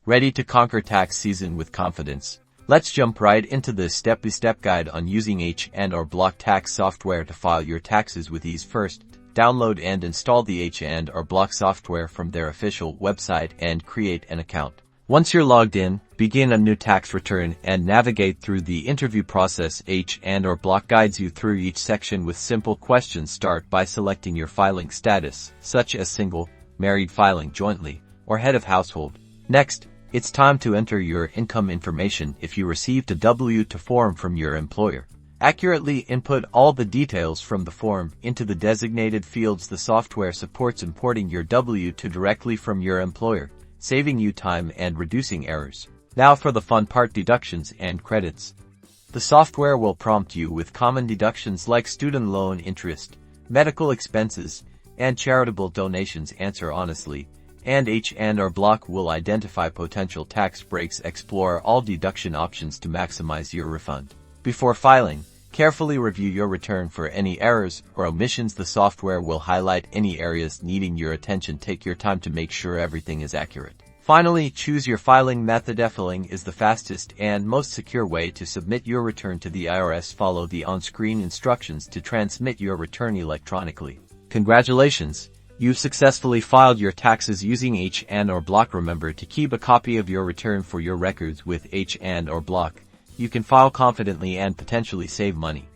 Ready to conquer tax season with confidence? Let's jump right into this step-by-step guide on using H&R Block tax software to file your taxes with ease. First, download and install the H&R Block software from their official website and create an account. Once you're logged in, begin a new tax return and navigate through the interview process. H&R Block guides you through each section with simple questions. Start by selecting your filing status, such as single, married, filing jointly, or head of household. Next, it's time to enter your income information. If you received a W-2 form from your employer, accurately input all the details from the form into the designated fields. The software supports importing your W-2 directly from your employer, saving you time and reducing errors. Now for the fun part, deductions and credits. The software will prompt you with common deductions like student loan interest, medical expenses, and charitable donations. Answer honestly, and H&R Block will identify potential tax breaks. Explore all deduction options to maximize your refund. Before filing, carefully review your return for any errors or omissions. The software will highlight any areas needing your attention. Take your time to make sure everything is accurate. Finally, choose your filing method. E-filing is the fastest and most secure way to submit your return to the IRS. Follow the on-screen instructions to transmit your return electronically. Congratulations! You've successfully filed your taxes using H&R Block. Remember to keep a copy of your return for your records. With H&R Block, you can file confidently and potentially save money.